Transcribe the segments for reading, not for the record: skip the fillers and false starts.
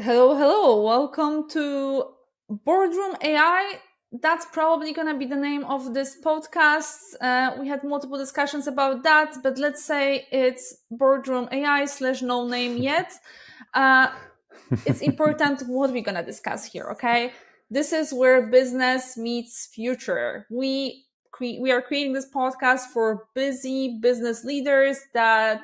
Hello, hello. Welcome to Boardroom AI. That's probably going to be the name of this podcast. We had multiple discussions about that, but let's say it's Boardroom AI / no name yet. It's important what we're going to discuss here, okay? This is where business meets future. We are creating this podcast for busy business leaders that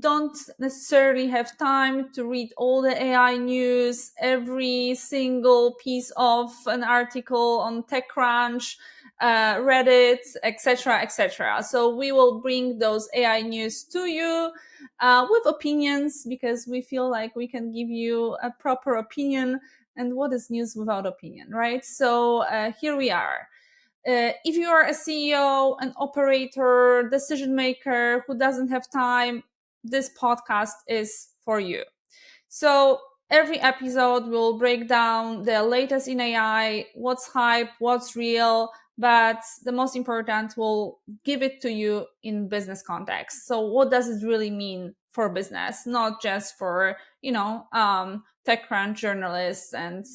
don't necessarily have time to read all the AI news, every single piece of an article on TechCrunch, Reddit, etc., etc. So we will bring those AI news to you with opinions, because we feel like we can give you a proper opinion. And what is news without opinion, right? So here we are. If you are a CEO, an operator, decision maker who doesn't have time, this podcast is for you. So every episode will break down the latest in AI, what's hype, what's real, but the most important, will give it to you in business context. So what does it really mean for business, not just for, TechCrunch journalists and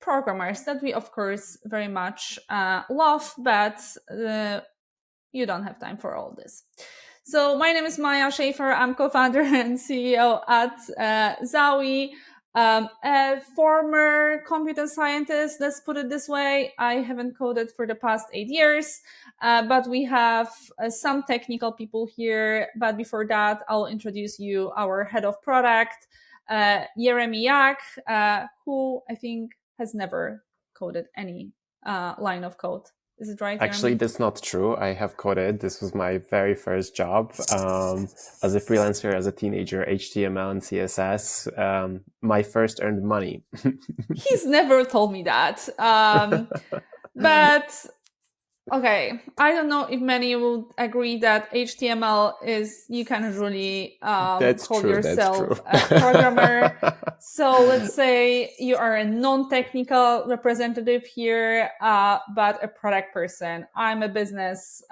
programmers that we, of course, very much love, but you don't have time for all this. So my name is Maya Schaefer. I'm co-founder and CEO at Zawi. A former computer scientist, let's put it this way. I haven't coded for the past 8 years, but we have some technical people here. But before that, I'll introduce you our head of product, Jeremy Yak, who I think has never coded any line of code. Is it right, Actually, Jeremy? that's not true. I have coded. This was my very first job as a freelancer, as a teenager, HTML and CSS. My first earned money. He's never told me that. But okay, I don't know if many would agree that HTML is, you can really That's call true. That's true. yourself a programmer. So let's say you are a non-technical representative here, but a product person. I'm a business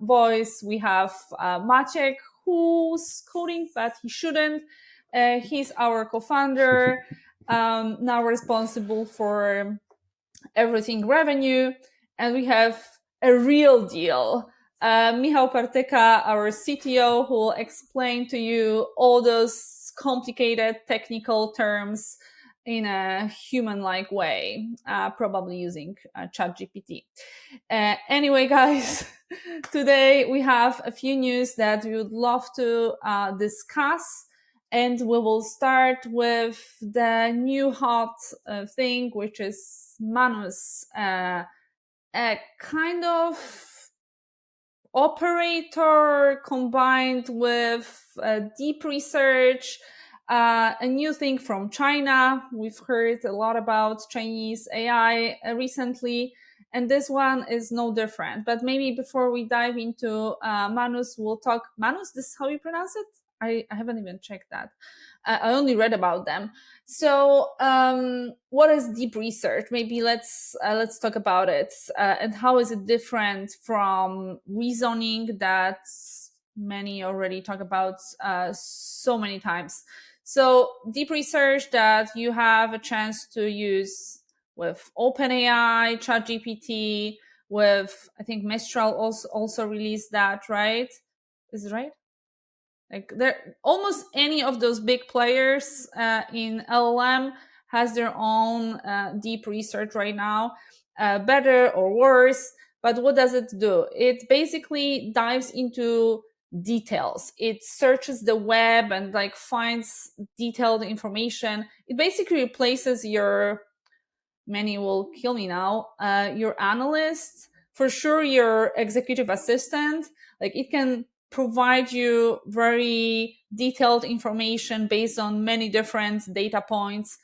voice. We have Maciek, who's coding, but he shouldn't. He's our co-founder, now responsible for everything revenue. And we have a real deal. Michał Partyka, our CTO, who will explain to you all those complicated technical terms in a human-like way, probably using ChatGPT. Anyway, guys, today we have a few news that we would love to discuss. And we will start with the new hot thing, which is Manus, a kind of operator combined with deep research, a new thing from China. We've heard a lot about Chinese AI recently, and this one is no different. But maybe before we dive into Manus, we'll talk. Manus, this is how you pronounce it? I haven't even checked that. I only read about them. So, what is deep research? Maybe let's talk about it, and how is it different from reasoning that many already talk about so many times. So, deep research that you have a chance to use with OpenAI, ChatGPT, with, I think Mistral also released that, right? Is it right? Like, there, almost any of those big players in LLM has their own deep research right now, better or worse. But what does it do? It basically dives into details. It searches the web and like finds detailed information. It basically replaces your, many will kill me now, your analyst, for sure your executive assistant. Like, it can provide you very detailed information based on many different data points.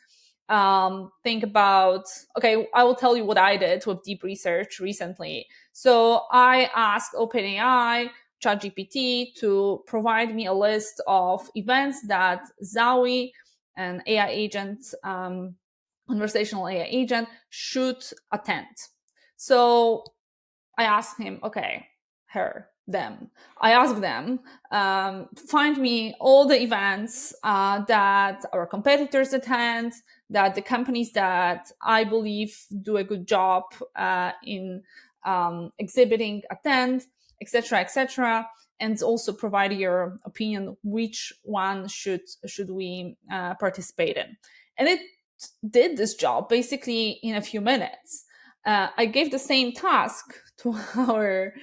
Think about, okay, I will tell you what I did with deep research recently. So I asked OpenAI, ChatGPT, to provide me a list of events that Zawi, an AI agent, conversational AI agent, should attend. So I asked him, okay, her, them. I ask them, find me all the events that our competitors attend, that the companies that I believe do a good job in exhibiting attend, etc., etc., and also provide your opinion which one should we participate in. And it did this job basically in a few minutes. I gave the same task to our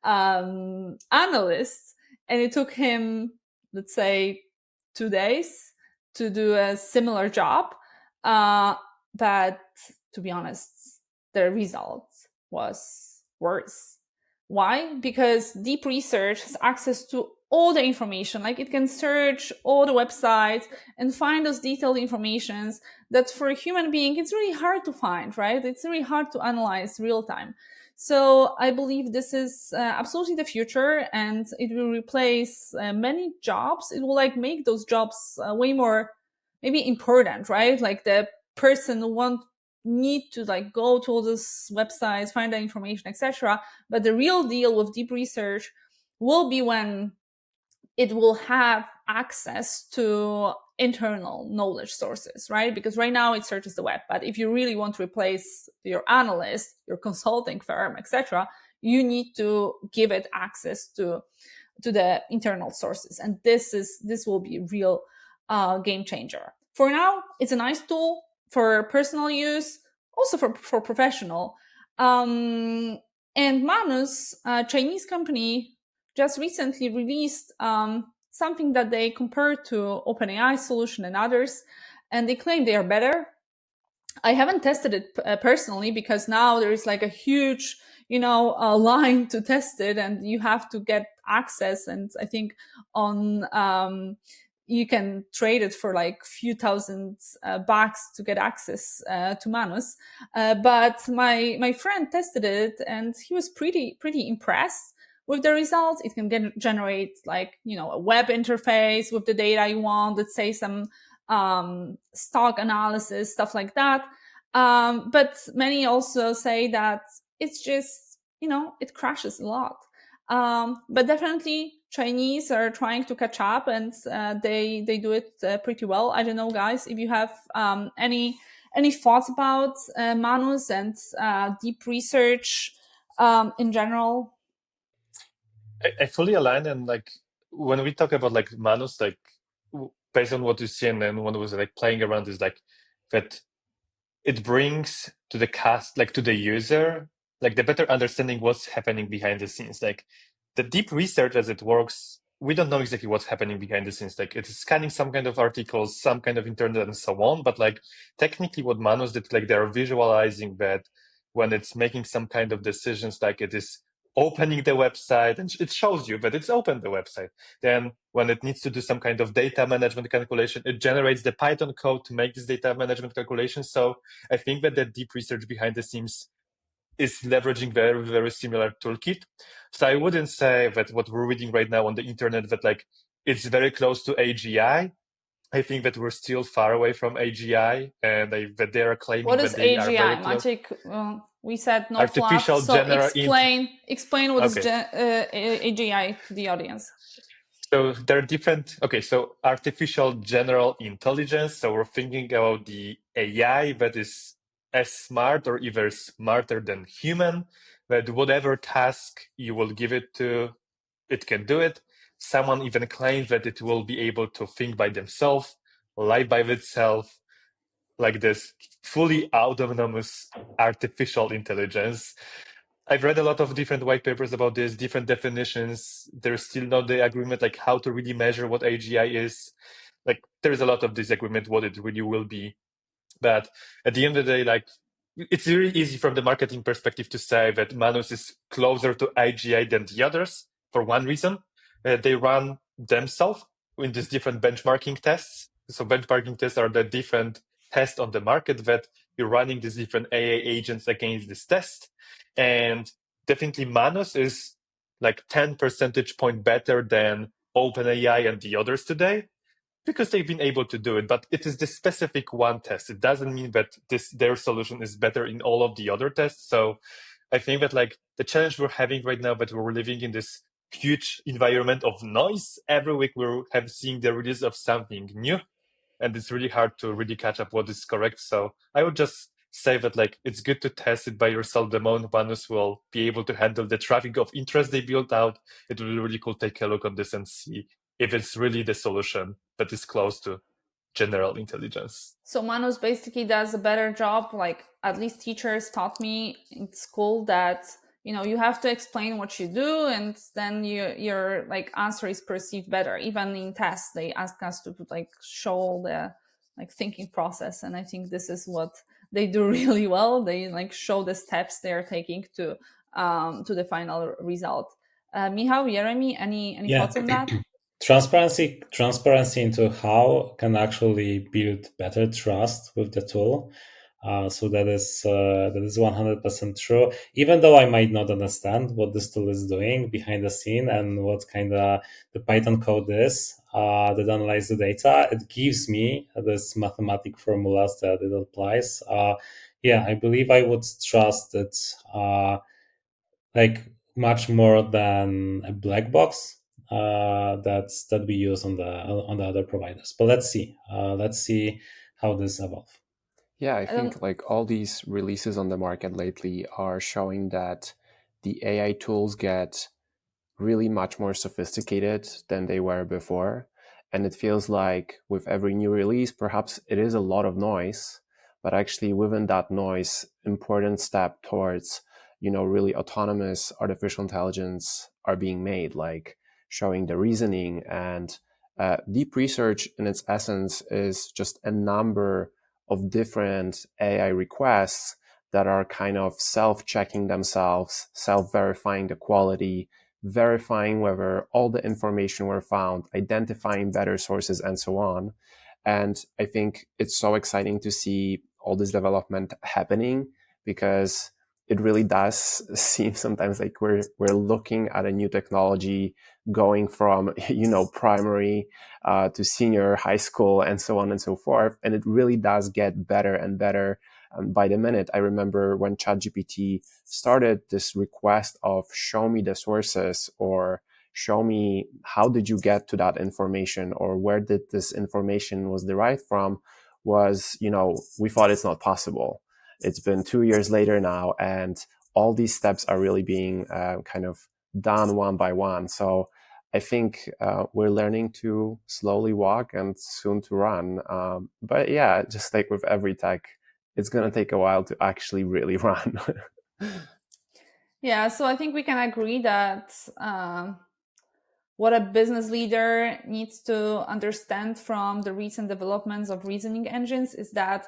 analyst, and it took him, let's say, 2 days to do a similar job. But to be honest, the result was worse. Why? Because deep research has access to all the information. Like, it can search all the websites and find those detailed informations that for a human being it's really hard to find, right? It's really hard to analyze real time. So I believe this is absolutely the future, and it will replace many jobs. It will like make those jobs way more maybe important, right? Like the person who won't need to like go to all these websites, find the information, etc. But the real deal with deep research will be when it will have access to internal knowledge sources, right? Because right now it searches the web. But if you really want to replace your analyst, your consulting firm, etc., you need to give it access to the internal sources. And this will be a real game changer. For now, it's a nice tool for personal use, also for professional. And Manus, a Chinese company, just recently released something that they compared to OpenAI solution and others, and they claim they are better. I haven't tested it personally because now there is like a huge, line to test it, and you have to get access. And I think on you can trade it for like few thousand bucks to get access to Manus. But my friend tested it, and he was pretty impressed with the results. It can generate like a web interface with the data you want. Let's say some stock analysis, stuff like that. But many also say that it's just, it crashes a lot. But definitely Chinese are trying to catch up, and they do it pretty well. I don't know, guys, if you have any thoughts about Manus and deep research in general. I fully align, and like when we talk about like Manus, like based on what you see and then when it was like playing around is like that it brings to the cast, like to the user, like the better understanding what's happening behind the scenes. Like the deep research as it works, we don't know exactly what's happening behind the scenes. Like it is scanning some kind of articles, some kind of internet and so on. But like technically what Manus did, like they're visualizing that when it's making some kind of decisions, like it is opening the website and it shows you that it's opened the website. Then when it needs to do some kind of data management calculation, it generates the Python code to make this data management calculation. So I think that the deep research behind the scenes is leveraging very, very similar toolkit. So I wouldn't say that what we're reading right now on the internet, that like it's very close to AGI. I think that we're still far away from AGI, and that they are claiming What that is they are very AGI, close. Maciek? We said no fluff, Artificial so general explain what is Okay. AGI to the audience. So there are different, okay, so artificial general intelligence. So we're thinking about the AI that is as smart or even smarter than human, that whatever task you will give it to, it can do it. Someone even claims that it will be able to think by themselves, lie by itself, like this fully autonomous artificial intelligence. I've read a lot of different white papers about this, different definitions. There's still not the agreement, like how to really measure what AGI is. Like there's a lot of disagreement what it really will be. But at the end of the day, like it's really easy from the marketing perspective to say that Manus is closer to AGI than the others for one reason. They run themselves in these different benchmarking tests. So benchmarking tests are the different tests on the market that you're running these different AI agents against this test. And definitely Manus is like 10 percentage point better than OpenAI and the others today because they've been able to do it. But it is the specific one test. It doesn't mean that their solution is better in all of the other tests. So I think that like the challenge we're having right now, that we're living in this huge environment of noise. Every week we're have seeing the release of something new, and it's really hard to really catch up what is correct. So I would just say that like it's good to test it by yourself. The moment Manus will be able to handle the traffic of interest they built out, it will be really cool. Take a look on this and see if it's really the solution that is close to general intelligence. So Manus basically does a better job. Like, at least teachers taught me in school that, you know, you have to explain what you do, and then your like answer is perceived better. Even in tests, they ask us to like show the like thinking process, and I think this is what they do really well. They like show the steps they're taking to the final result. Michał, Jeremy, any Yeah. thoughts on that? Transparency into how can actually build better trust with the tool. So that is 100% true. Even though I might not understand what this tool is doing behind the scene and what kind of the Python code is that analyze the data, it gives me this mathematic formulas that it applies. Yeah, I believe I would trust it like much more than a black box that we use on the other providers. But let's see how this evolves. Yeah, I think like all these releases on the market lately are showing that the AI tools get really much more sophisticated than they were before. And it feels like with every new release, perhaps it is a lot of noise, but actually within that noise, important step towards, really autonomous artificial intelligence are being made, like showing the reasoning. And deep research in its essence is just a number of different AI requests that are kind of self-checking themselves, self-verifying the quality, verifying whether all the information were found, identifying better sources, and so on. And I think it's so exciting to see all this development happening, because it really does seem sometimes like we're looking at a new technology going from primary to senior high school and so on and so forth, and it really does get better and better by the minute. I remember when ChatGPT started this request of show me the sources, or show me how did you get to that information, or where did this information was derived from, was, we thought it's not possible. It's been 2 years later now, and all these steps are really being kind of done one by one. So I think we're learning to slowly walk and soon to run. But yeah, just like with every tech, it's going to take a while to actually really run. Yeah, so I think we can agree that what a business leader needs to understand from the recent developments of reasoning engines is that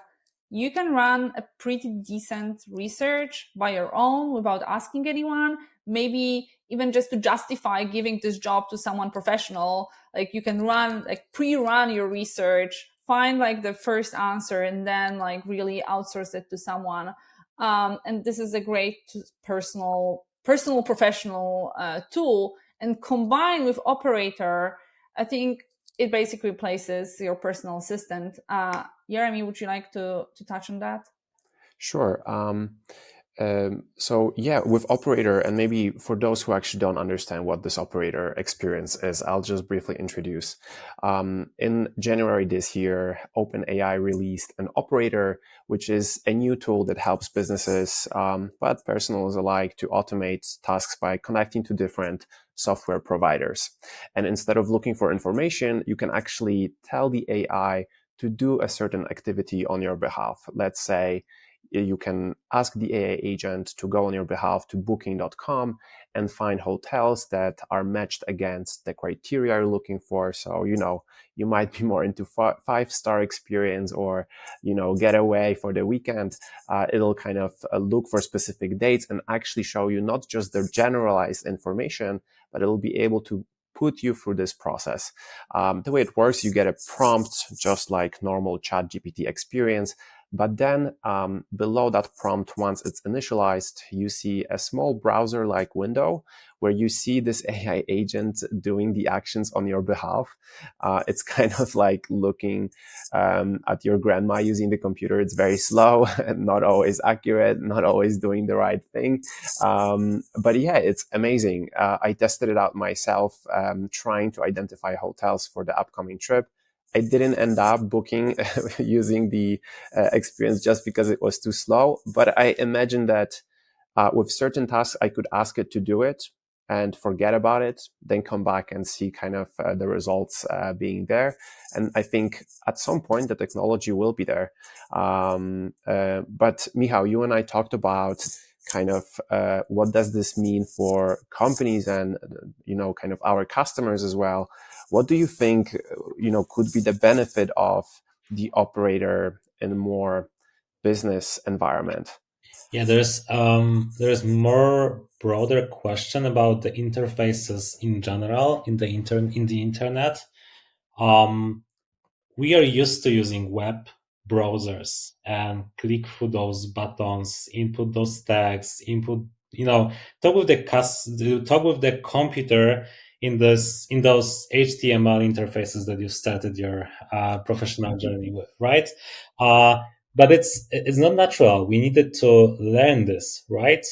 you can run a pretty decent research by your own without asking anyone, maybe even just to justify giving this job to someone professional. Like, you can pre-run your research, find like the first answer, and then like really outsource it to someone. And this is a great personal professional tool. And combined with operator, I think it basically replaces your personal assistant. Jeremy, would you like to touch on that? Sure. So yeah, with operator, and maybe for those who actually don't understand what this operator experience is, I'll just briefly introduce. In January this year, OpenAI released an operator, which is a new tool that helps businesses, but personals alike, to automate tasks by connecting to different software providers. And instead of looking for information, you can actually tell the AI to do a certain activity on your behalf. Let's say you can ask the AI agent to go on your behalf to booking.com and find hotels that are matched against the criteria you're looking for. So, you might be more into five-star experience, or, getaway for the weekend. It'll kind of look for specific dates and actually show you not just the generalized information, but it'll be able to put you through this process. The way it works, you get a prompt just like normal ChatGPT experience, But then below that prompt, once it's initialized, you see a small browser-like window where you see this AI agent doing the actions on your behalf. It's kind of like looking at your grandma using the computer. It's very slow, not always accurate, not always doing the right thing. But yeah, it's amazing. I tested it out myself, trying to identify hotels for the upcoming trip. I didn't end up booking using the experience just because it was too slow. But I imagine that with certain tasks, I could ask it to do it and forget about it, then come back and see kind of the results being there. And I think at some point the technology will be there. But Michał, you and I talked about kind of what does this mean for companies and, kind of our customers as well. What do you think, could be the benefit of the operator in a more business environment? Yeah, there's more broader question about the interfaces in general in the internet. We are used to using web browsers and click through those buttons, input those tags, talk with the computer in those HTML interfaces that you started your professional journey with, right? But it's not natural. We needed to learn this, right?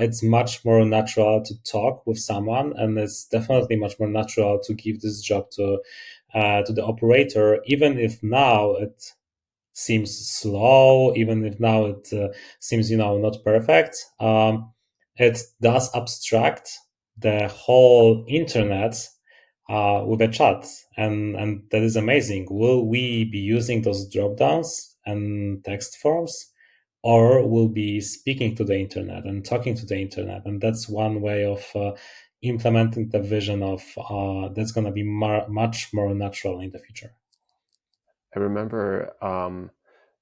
It's much more natural to talk with someone, and it's definitely much more natural to give this job to the operator, even if now it seems slow, even if now it seems not perfect. It does abstract the whole internet with a chat, and that is amazing. Will we be using those drop downs and text forms, or will be speaking to the internet and talking to the internet? And that's one way of implementing the vision of that's going to be much more natural in the future. I remember a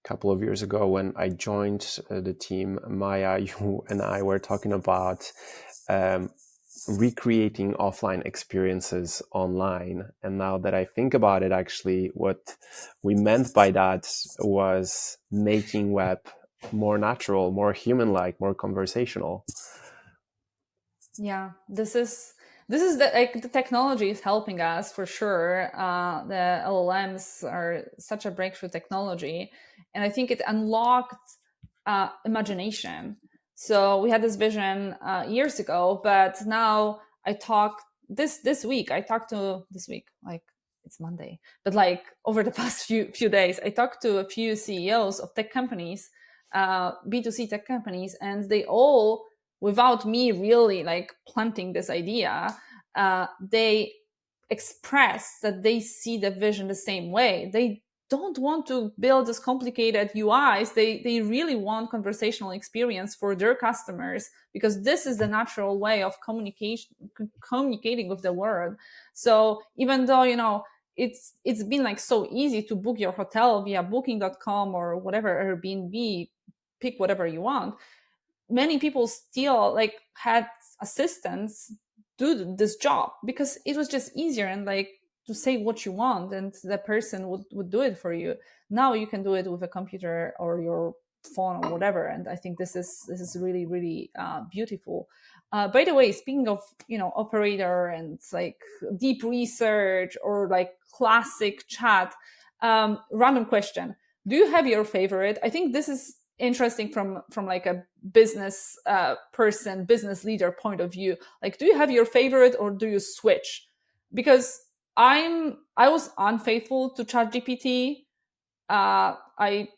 couple of years ago when I joined the team, Maya, you and I were talking about recreating offline experiences online. And now that I think about it, actually, what we meant by that was making web more natural, more human-like, more conversational. Yeah, this is the technology is helping us for sure. The LLMs are such a breakthrough technology, and I think it unlocked imagination. So we had this vision years ago, but now this week. Like it's Monday, but like over the past few days, I talked to a few CEOs of tech companies, B2C tech companies, and they all, without me really like planting this idea, they express that they see the vision the same way. They don't want to build this complicated UIs. They really want conversational experience for their customers, because this is the natural way of communicating with the world. So even though it's been like so easy to book your hotel via booking.com or whatever, Airbnb, pick whatever you want, many people still like had assistants do this job because it was just easier, and like to say what you want and the person would do it for you. Now you can do it with a computer or your phone or whatever, and I think this is really really beautiful. By the way, speaking of operator and like deep research or like classic chat, random question: do you have your favorite? I think this is interesting from like a business business leader point of view. Like, do you have your favorite or do you switch? Because I was unfaithful to ChatGPT. I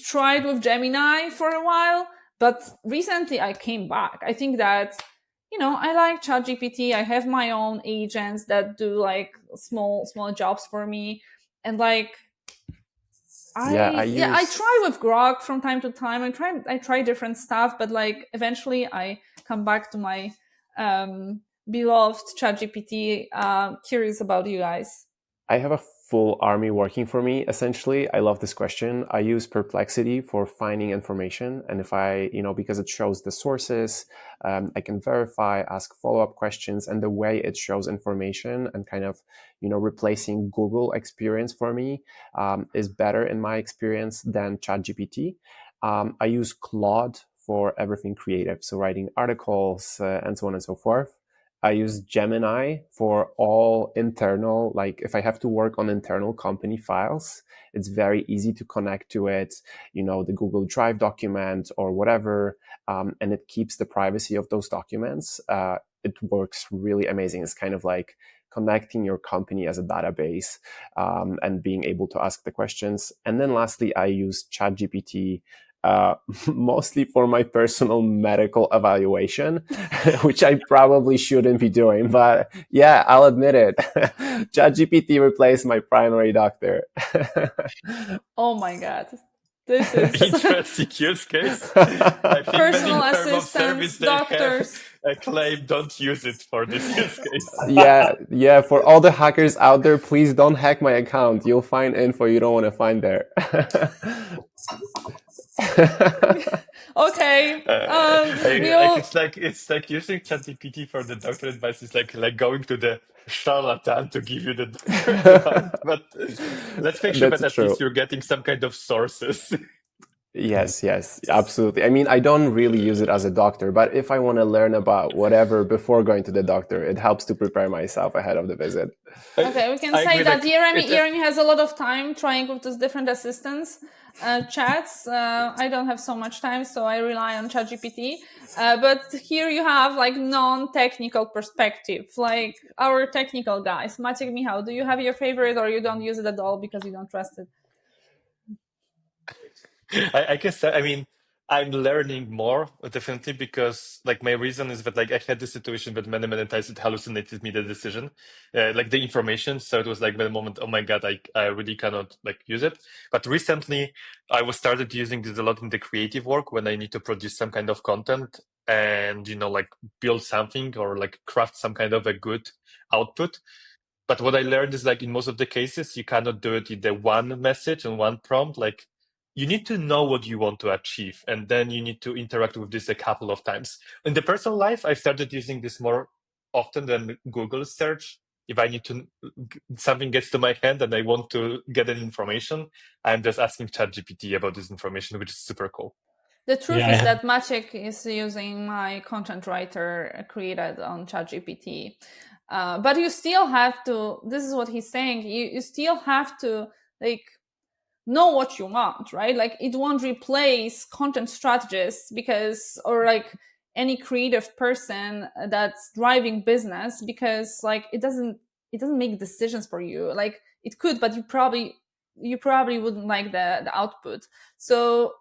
tried with Gemini for a while, but recently I came back. I think that I like ChatGPT. I have my own agents that do like small jobs for me, and like I try with Grok from time to time. I try different stuff, but like eventually I come back to my beloved ChatGPT. Curious about you guys. I have a full army working for me, essentially. I love this question. I use Perplexity for finding information. And if I, because it shows the sources, I can verify, ask follow-up questions, and the way it shows information and kind of, replacing Google experience for me is better in my experience than ChatGPT. I use Claude for everything creative, so writing articles and so on and so forth. I use Gemini for all internal, like if I have to work on internal company files, it's very easy to connect to it, the Google Drive document or whatever, and it keeps the privacy of those documents. It works really amazing. It's kind of like connecting your company as a database and being able to ask the questions. And then lastly, I use ChatGPT mostly for my personal medical evaluation, which I probably shouldn't be doing. But yeah, I'll admit it. ChatGPT replaced my primary doctor. Oh my God. This is interesting use case. I think that personal in terms of assistants, service, they have doctors. a claim, don't use it for this use case. Yeah. For all the hackers out there, please don't hack my account. You'll find info you don't want to find there. Okay. It's like using ChatGPT for the doctor advice is like going to the charlatan to give you the doctor you want. But let's make sure That's that at true. least you're getting some kind of sources. Yes, absolutely. I mean, I don't really use it as a doctor, but if I want to learn about whatever before going to the doctor, it helps to prepare myself ahead of the visit. Okay, we can I say agree, that like, Jeremy has a lot of time trying with these different assistants chats. I don't have so much time, so I rely on ChatGPT. But here you have like non-technical perspective, like our technical guys. Maciek, Michał, do you have your favorite or you don't use it at all because you don't trust it? I guess I mean I'm learning more definitely because like my reason is that like I had this situation that many times it hallucinated me the decision, like the information. So it was like the moment, oh my God, I really cannot like use it. But recently I was started using this a lot in the creative work when I need to produce some kind of content and like build something or like craft some kind of a good output. But what I learned is like in most of the cases, you cannot do it in the one message and one prompt. Like you need to know what you want to achieve, and then you need to interact with this a couple of times. In the personal life, I started using this more often than Google search. If I need to, something gets to my hand and I want to get an information, I'm just asking ChatGPT about this information, which is super cool. The truth is Yeah, that Maciek is using my content writer created on ChatGPT. But you still have to, this is what he's saying, you still have to like know what you want, right? Like it won't replace content strategists because, or like any creative person that's driving business because like it doesn't make decisions for you. Like it could, but you probably wouldn't like the output. So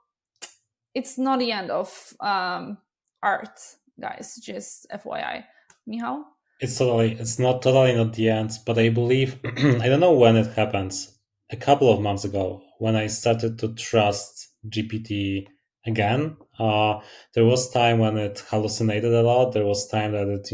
it's not the end of art, guys. Just FYI. Michał? it's not totally not the end, but I believe I don't know when it happens. A couple of months ago, when I started to trust GPT again, there was time when it hallucinated a lot. There was time that it,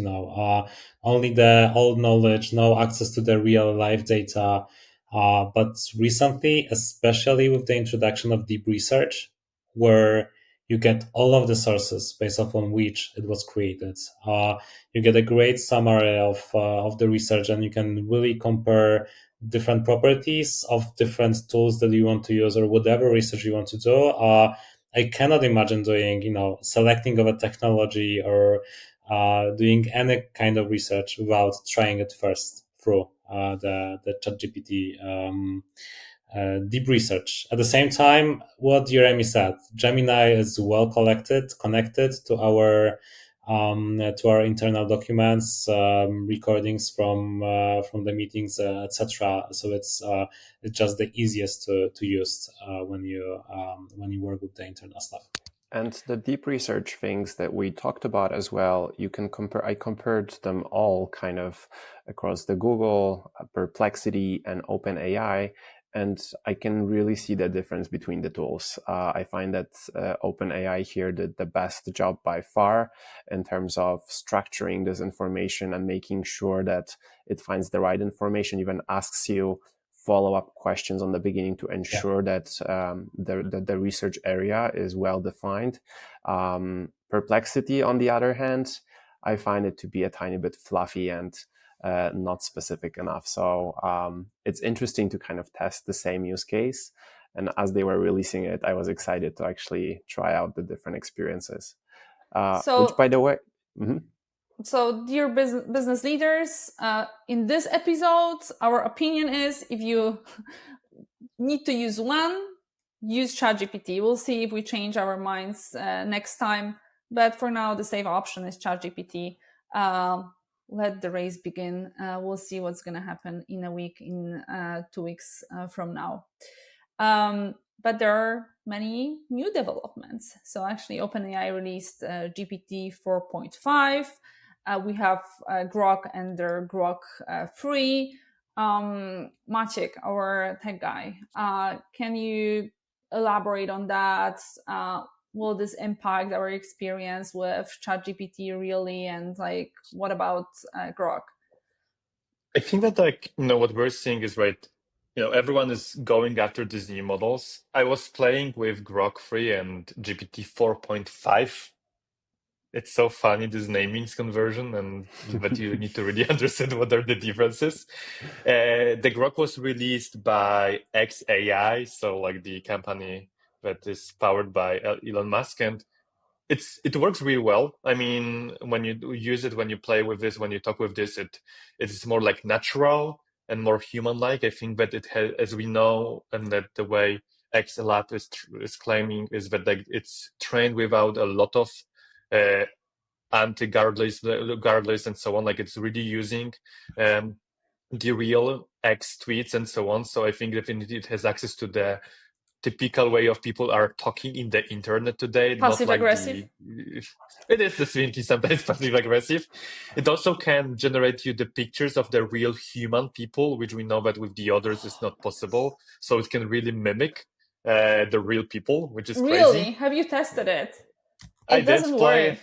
only the old knowledge, no access to the real life data. But recently, especially with the introduction of deep research, where you get all of the sources based off on which it was created. You get a great summary of the research, and you can really compare different properties of different tools that you want to use or whatever research you want to do. I cannot imagine doing, selecting of a technology or doing any kind of research without trying it first through the ChatGPT deep research. At the same time, what Jeremy said, Gemini is well connected to our internal documents, recordings from the meetings, etc. So it's just the easiest to use when you work with the internal stuff. And the deep research things that we talked about as well, you can compare. I compared them all kind of across the Google, Perplexity, and OpenAI, and I can really see the difference between the tools. I find that OpenAI here did the best job by far in terms of structuring this information and making sure that it finds the right information, even asks you follow-up questions on the beginning to ensure that the research area is well defined. Perplexity, on the other hand, I find it to be a tiny bit fluffy and not specific enough. So it's interesting to kind of test the same use case. And as they were releasing it, I was excited to actually try out the different experiences. Which, by the way, So, dear business leaders, in this episode, our opinion is if you need to use one, use ChatGPT. We'll see if we change our minds next time. But for now, the safe option is ChatGPT. Let the race begin. We'll see what's going to happen in a week, in 2 weeks from now. But there are many new developments. So actually, OpenAI released GPT 4.5. We have Grok and their Grok 3. Maciek, our tech guy, can you elaborate on that? Will this impact our experience with ChatGPT really? And like, what about Grok? I think that what we're seeing is right. Everyone is going after these new models. I was playing with Grok 3 and GPT 4.5. It's so funny, this namings conversion, but you need to really understand what are the differences. The Grok was released by XAI, so like the company that is powered by Elon Musk, and it works really well. I mean, when you use it, when you play with this, when you talk with this, it is more like natural and more human-like. I think that it has, as we know, and that the way XLab is claiming is that like it's trained without a lot of anti-guard and so on. Like it's really using the real X tweets and so on. So I think definitely it has access to the typical way of people are talking in the internet today. Passive not like aggressive. It is definitely sometimes passive aggressive. It also can generate you the pictures of the real human people, which we know that with the others is not possible. So it can really mimic the real people, which is crazy. Really? Have you tested it? It doesn't work.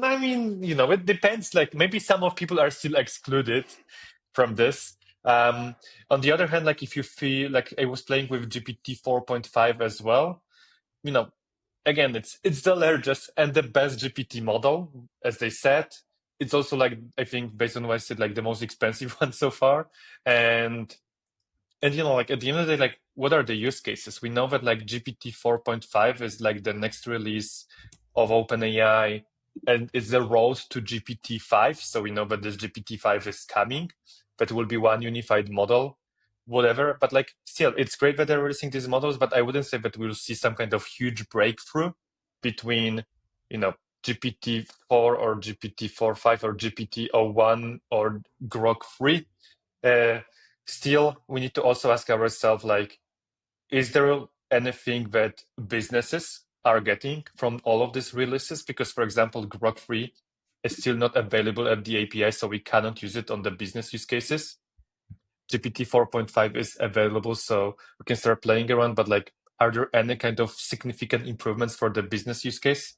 I mean, it depends. Like maybe some of people are still excluded from this. On the other hand, like if you feel like I was playing with GPT 4.5 as well, again, it's the largest and the best GPT model, as they said. It's also like, I think based on what I said, like the most expensive one so far. And like at the end of the day, like what are the use cases? We know that like GPT 4.5 is like the next release of OpenAI, and it's the road to GPT-5. So we know that this GPT-5 is coming. That will be one unified model, whatever. But like still, it's great that they're releasing these models, but I wouldn't say that we'll see some kind of huge breakthrough between, GPT-4 or GPT-4.5 or GPT-01 or Grok 3. Still, we need to also ask ourselves, like, is there anything that businesses are getting from all of these releases? Because, for example, Grok 3 is still not available at the API, so we cannot use it on the business use cases. GPT 4.5 is available, so we can start playing around, but like, are there any kind of significant improvements for the business use case?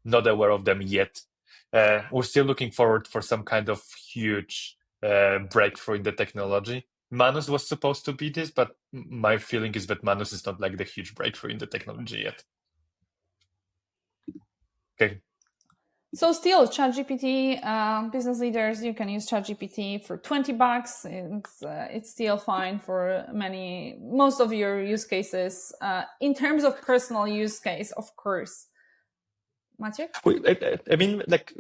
Not aware of them yet. We're still looking forward for some kind of huge breakthrough in the technology. Manus was supposed to be this, but my feeling is that Manus is not like the huge breakthrough in the technology yet. Okay. So still, ChatGPT, business leaders, you can use ChatGPT for $20. It's still fine for most of your use cases. In terms of personal use case, of course. Maciek? I mean, like,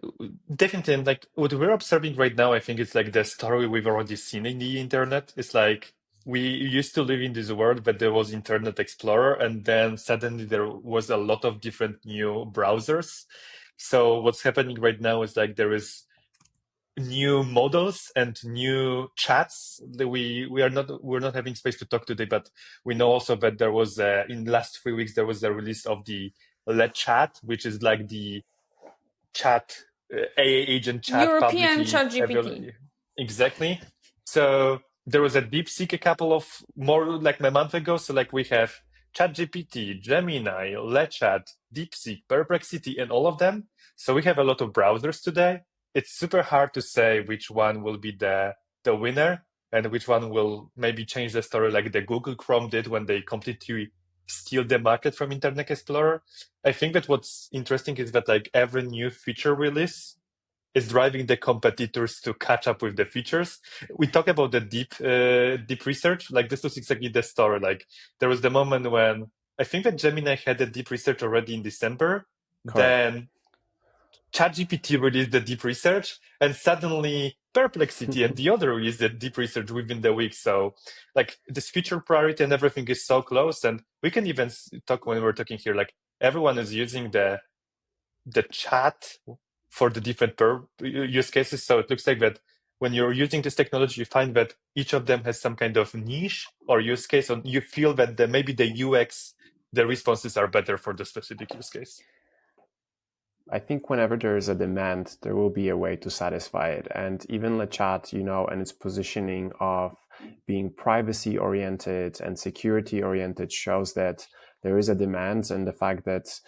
definitely, like, what we're observing right now, I think it's like the story we've already seen in the internet. It's like we used to live in this world, but there was Internet Explorer, and then suddenly there was a lot of different new browsers. So what's happening right now is like there is new models and new chats that we're not having space to talk today, but we know also that there was in the last 3 weeks there was the release of the Let Chat, which is like the chat AA agent chat European publicly available. ChatGPT. Exactly. So there was a DeepSeek a couple of more like a month ago. So like we have ChatGPT, Gemini, LetChat, DeepSeek, Perplexity, and all of them. So we have a lot of browsers today. It's super hard to say which one will be the winner. and which one will maybe change the story like the Google Chrome did when they completely steal the market from Internet Explorer. I think that what's interesting is that like every new feature release is driving the competitors to catch up with the features. We talk about the deep research. Like this was exactly the story. Like there was the moment when I think that Gemini had the deep research already in December. Correct. Then ChatGPT released the deep research, and suddenly Perplexity and the other released the deep research within the week. So, like this feature priority and everything is so close, and we can even talk when we're talking here. Like everyone is using the chat for the different use cases. So it looks like that when you're using this technology, you find that each of them has some kind of niche or use case, and you feel that maybe the UX, the responses are better for the specific use case. I think whenever there is a demand, there will be a way to satisfy it. And even the chat, and its positioning of being privacy oriented and security oriented shows that there is a demand, and the fact that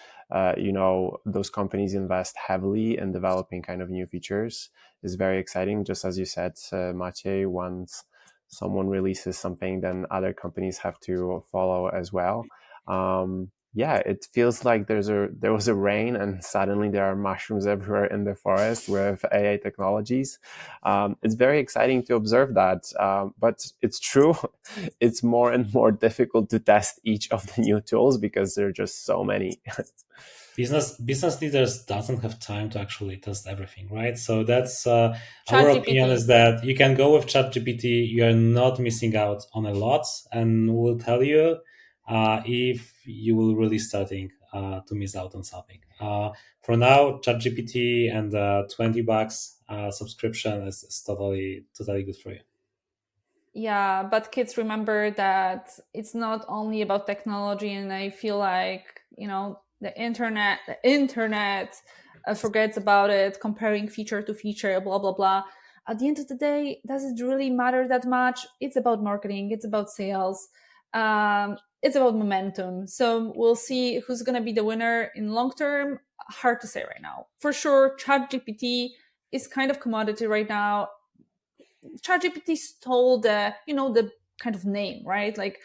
those companies invest heavily in developing kind of new features is very exciting. Just as you said, Maciej, once someone releases something, then other companies have to follow as well. Yeah, it feels like there was a rain and suddenly there are mushrooms everywhere in the forest with AI technologies. It's very exciting to observe that, but it's true. It's more and more difficult to test each of the new tools because there are just so many. Business leaders doesn't have time to actually test everything, right? So that's our opinion ChatGPT. is that you can go with ChatGPT. You are not missing out on a lot, and we'll tell you if you will really starting to miss out on something. For now, ChatGPT and $20 subscription is totally good for you. Yeah, but kids, remember that it's not only about technology, and I feel like the internet forgets about it, comparing feature to feature, blah blah blah. At the end of the day, does it really matter that much? It's about marketing, it's about sales, it's about momentum. So we'll see who's going to be the winner in long term. Hard to say right now. For sure, ChatGPT is kind of commodity right now. ChatGPT stole the kind of name, right? Like,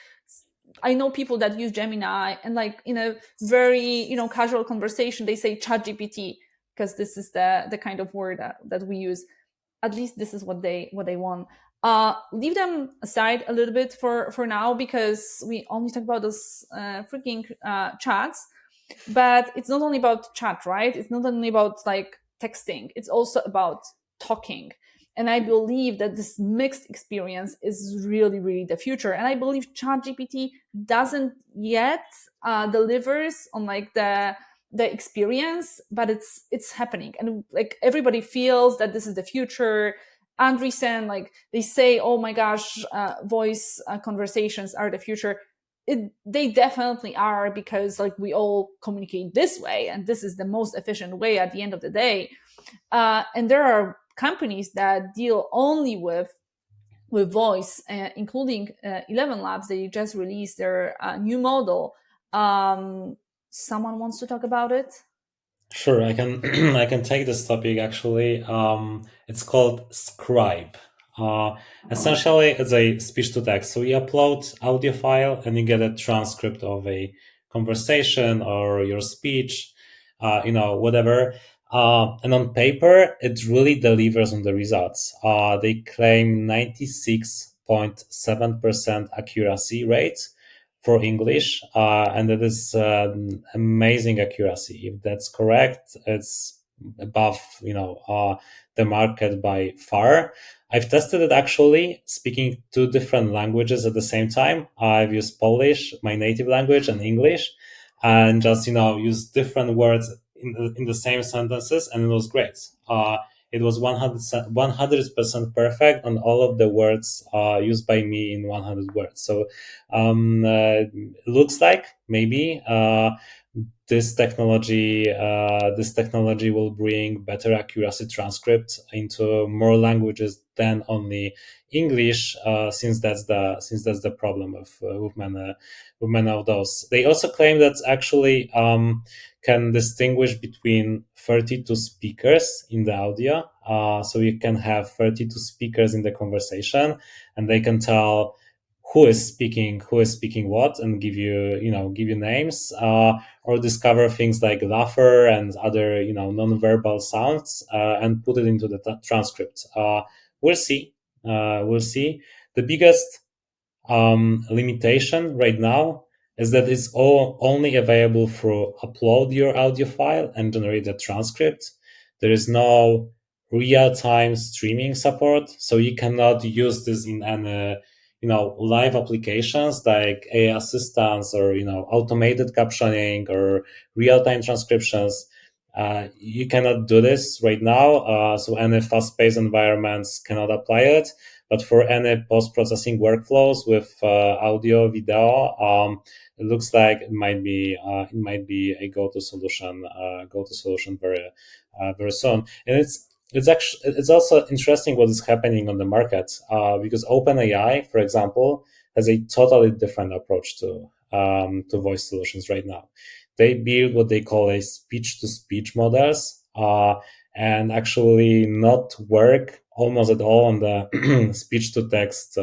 I know people that use Gemini, and like in a very casual conversation, they say ChatGPT because this is the kind of word that we use. At least this is what they want. Leave them aside a little bit for now, because we only talk about those freaking chats. But it's not only about chat, right? It's not only about like texting. It's also about talking. And I believe that this mixed experience is really, really the future. And I believe ChatGPT doesn't yet delivers on like the experience, but it's happening, and like everybody feels that this is the future. Andreessen, like they say, oh my gosh, voice conversations are the future. They definitely are, because like we all communicate this way, and this is the most efficient way at the end of the day. And there are companies that deal only with voice, including 11 Labs. They just released their new model. Someone wants to talk about it? Sure, I can I can take this topic actually. It's called Scribe. Essentially, it's a speech to text. So you upload audio file and you get a transcript of a conversation or your speech, whatever. And on paper, it really delivers on the results. They claim 96.7% accuracy rate for English, and that is amazing accuracy. If that's correct, it's above the market by far. I've tested it actually speaking two different languages at the same time. I've used Polish, my native language, and English, and just use different words in the same sentences, and it was great. It was 100% perfect on all of the words used by me in 100 words. So looks like maybe this technology will bring better accuracy transcript into more languages than only English, since that's the problem with many of those. They also claim that actually can distinguish between 32 speakers in the audio. So you can have 32 speakers in the conversation, and they can tell who is speaking what, and give you names, or discover things like laughter and other non-verbal sounds, and put it into the transcript. We'll see. We'll see. The biggest limitation right now is that it's all only available through upload your audio file and generate a transcript. There is no real-time streaming support, so you cannot use this in any live applications like AI assistants or automated captioning or real-time transcriptions. You cannot do this right now, so any fast-paced environments cannot apply it. But for any post-processing workflows with audio, video, it looks like it might be a go-to solution very soon. And it's also interesting what is happening on the market, because OpenAI, for example, has a totally different approach to voice solutions right now. They build what they call a speech-to-speech models, and actually not work almost at all on the speech-to-text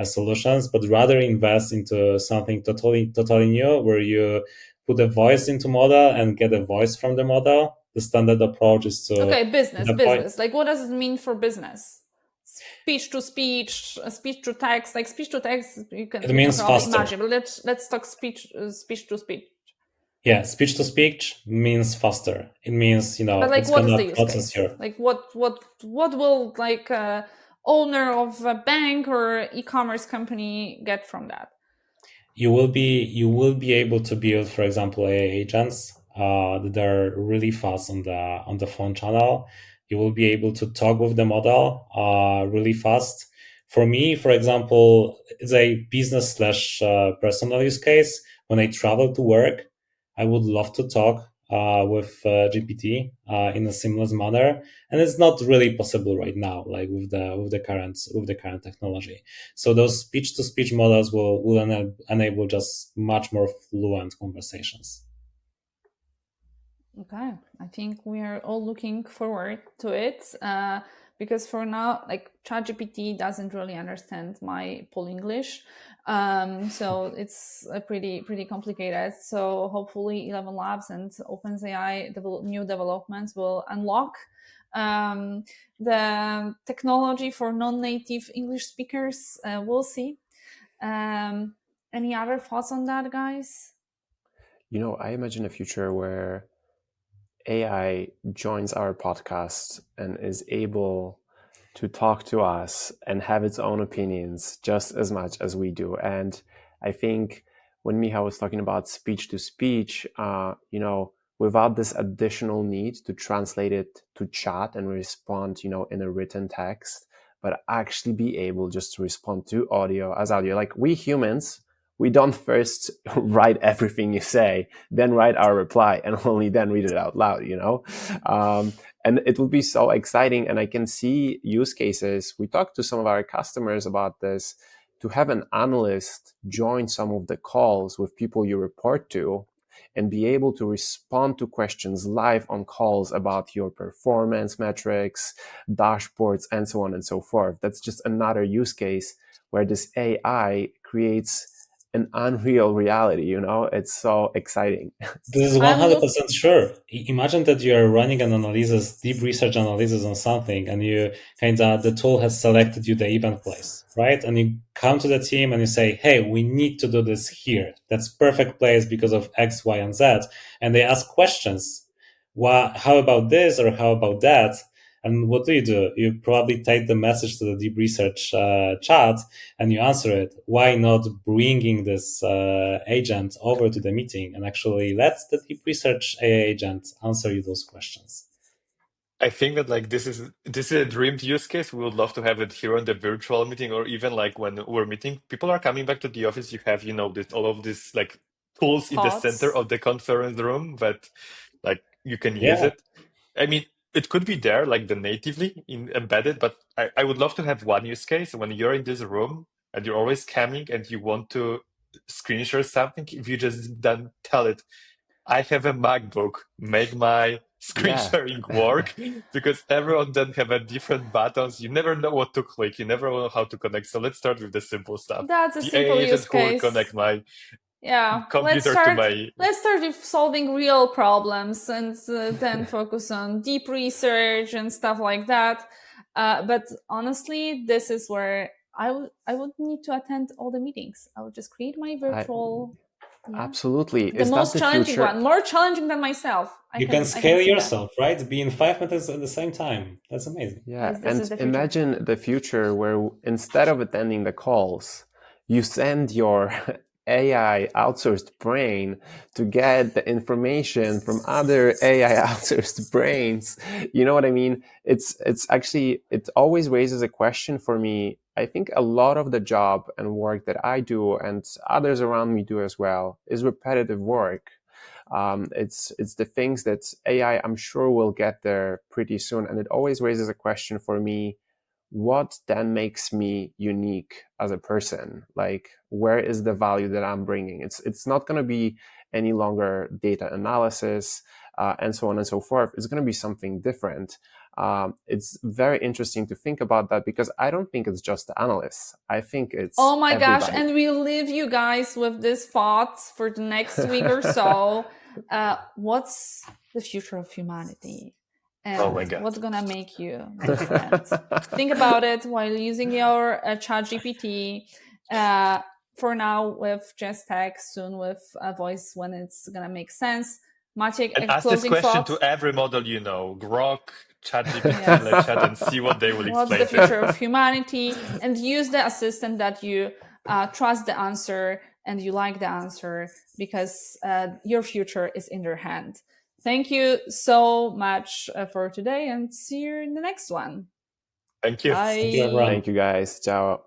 solutions, but rather invest into something totally new, where you put a voice into model and get a voice from the model. The standard approach is to Okay, business. Like, what does it mean for business? Speech to speech, speech to text. Like speech to text, you can probably faster. imagine. But let's talk speech to speech. Yeah, speech to speech means faster. It means But like, it's what is gonna the use process case? your. Like, what will like owner of a bank or e-commerce company get from that? You will be able to build, for example, AI agents that are really fast on the phone channel. You will be able to talk with the model really fast. For me, for example, it's a business slash personal use case. When I travel to work, I would love to talk with GPT in a seamless manner, and it's not really possible right now, like with the current technology. So those speech to speech models will enable just much more fluent conversations. Okay, I think we are all looking forward to it, because for now, like, ChatGPT doesn't really understand my Pol English, so it's pretty complicated. So hopefully, 11 Labs and OpenAI new developments will unlock the technology for non-native English speakers. We'll see. Any other thoughts on that, guys? I imagine a future where AI joins our podcast and is able to talk to us and have its own opinions just as much as we do. And I think when Miha was talking about speech to speech, without this additional need to translate it to chat and respond, in a written text, but actually be able just to respond to audio as audio. Like, we humans, we don't first write everything you say, then write our reply, and only then read it out loud, and it will be so exciting. And I can see use cases. We talked to some of our customers about this, to have an analyst join some of the calls with people you report to and be able to respond to questions live on calls about your performance metrics, dashboards, and so on and so forth. That's just another use case where this AI creates an unreal reality. It's so exciting. This is 100% sure. Imagine that you are running an analysis, deep research analysis on something, and the tool has selected you the event place, right? And you come to the team and you say, "Hey, we need to do this here. That's perfect place because of X, Y, and Z." And they ask questions. How about this, or how about that? And what do? You probably type the message to the deep research chat, and you answer it. Why not bringing this agent over to the meeting and actually let the deep research AI agent answer you those questions? I think that like this is a dream use case. We would love to have it here on the virtual meeting, or even like when we're meeting. People are coming back to the office. You have all of these like tools in the center of the conference room that like you can use Yeah. it. I mean, it could be there like the natively embedded, but I would love to have one use case when you're in this room and you're always coming and you want to screen share something. If you just then tell it, I have a MacBook, make my screen sharing work, because everyone then have a different buttons. You never know what to click. You never know how to connect. So let's start with the simple stuff. That's a The simple AI use agent who will case. connect my let's computer start. to my. Let's start with solving real problems, and then focus on deep research and stuff like that. But honestly, this is where I would need to attend all the meetings. I would just create my virtual. Absolutely. The most challenging one, more challenging than myself. You can scale yourself, right? Be in 5 minutes at the same time. That's amazing. Yeah, and imagine the future where instead of attending the calls, you send your AI outsourced brain to get the information from other AI outsourced brains. You know what I mean? It's actually, it always raises a question for me. I think a lot of the job and work that I do and others around me do as well is repetitive work. It's the things that AI, I'm sure, will get there pretty soon. And it always raises a question for me: what then makes me unique as a person? Like, where is the value that I'm bringing? It's not going to be any longer data analysis and so on and so forth. It's going to be something different. It's very interesting to think about that, because I don't think it's just the analysts. I think it's oh my everybody. gosh, and we'll leave you guys with this thoughts for the next week or so. What's the future of humanity? And oh my God, what's gonna make you different? Think about it while using your ChatGPT. For now, with just text, soon with a voice when it's gonna make sense. Maciek, and ask this question to every model you know: Grok, ChatGPT, let's chat and see what they will explain. What's the future of humanity? And use the assistant that you trust the answer and you like the answer, because your future is in their hand. Thank you so much for today, and see you in the next one. Thank you. Bye. Thank you, everyone. Thank you, guys. Ciao.